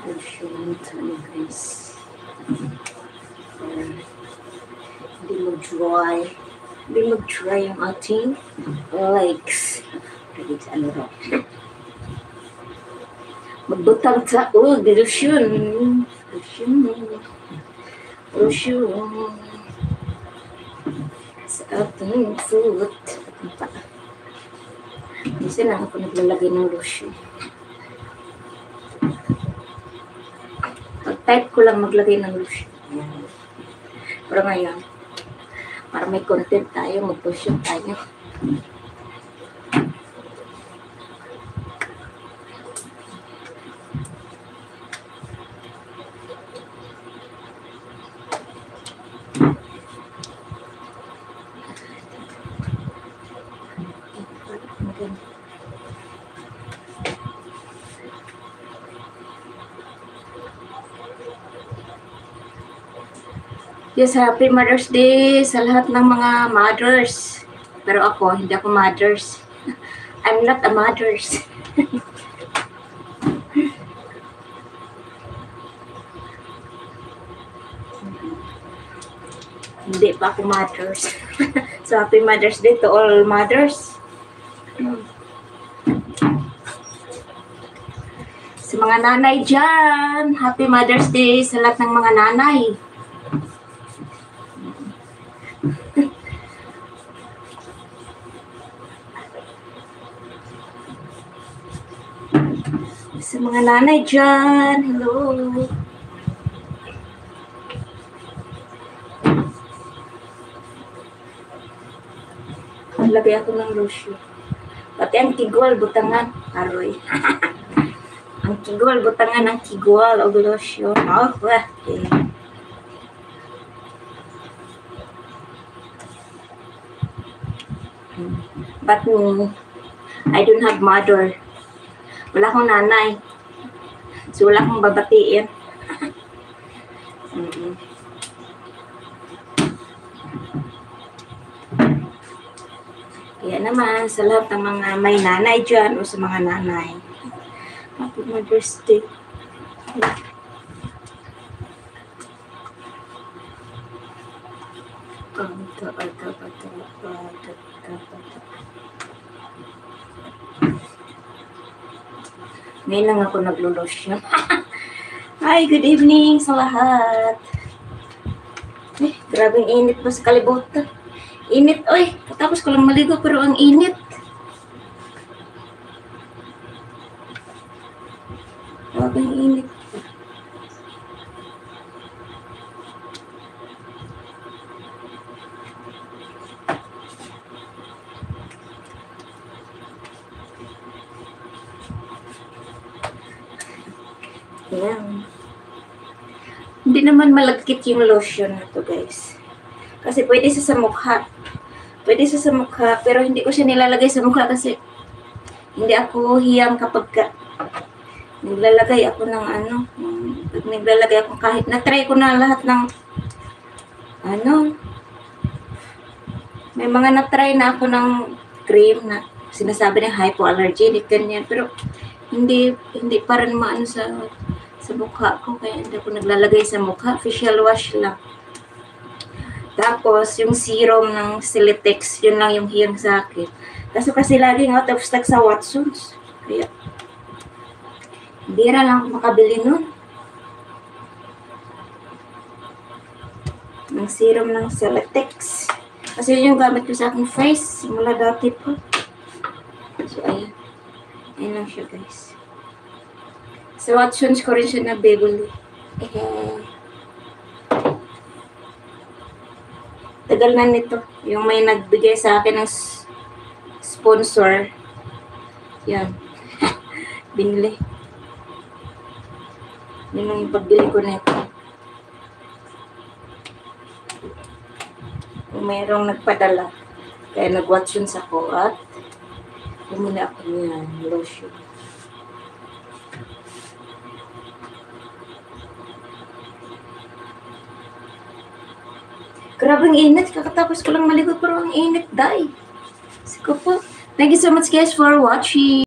lotion ito guys. Hindi mag-dry yung ating legs. Ano ro? Magbutang sa lotion sa ating foot. Minsan lang ako naglalagay ng lotion. Pag-type ko lang maglagay ng lotion. Pero ngayon, para may content tayo, mag-lotion tayo. Yes, happy Mother's Day sa lahat ng mga mothers. Pero ako, hindi ako mothers. I'm not a mothers. Hindi pa ako mothers. So, happy Mother's Day to all mothers. Sa mga nanay dyan, happy Mother's Day sa lahat ng mga nanay. Sa mga nanay dyan, hello. Lagay ako ng lotion. Pati ang kigol, butangan. Aroy. Ang kigol, butangan ng kigol o lotion. Oh, okay. But I don't have mother. Wala akong nanay. So, wala akong babatiin. Kaya naman, sa lahat ng mga may nanay dyan o sa mga nanay, happy Mother's Day. Ngayon lang ako naglo-lotion. Hi, good evening sa lahat. Grabing init ba sa kalibutan? Init, oy. Tapos ko lang maligo pero ang init. Grabing init. Ayan. Hindi naman malagkit yung lotion na to, guys. Kasi pwede sa mukha. Pwede sa mukha, pero hindi ko siya nilalagay sa mukha kasi hindi ako hiyang kapag naglalagay ako ng pag naglalagay ako kahit na-try ko na lahat ng may mga na-try na ako ng cream na sinasabi ng hypoallergenic, ganyan, pero hindi pa rin maano sa mukha ko, kaya hindi ako naglalagay sa mukha. Facial wash lang. Tapos, yung serum ng Silitex, yun lang yung hiyang sa akin. Kasi laging out of stock sa Watsons. Kaya, bira lang ako makabili nun. Ng serum ng Silitex. Kasi yun yung gamit ko sa aking face. Mula dati po. So, ayan. Ayan lang siya, guys. Sa Watsons ko rin siya nabibili. Tagal na nito. Yung may nagbigay sa akin ng sponsor. Yan. Binili. Yun yung pagbili ko nito. Mayroong nagpadala. Kaya nag-Watsons ako at bumili ako niyan. Lotion. Grabing init. Kakatapos ko lang maligo pero ang init, day. Sige po. Thank you so much guys for watching.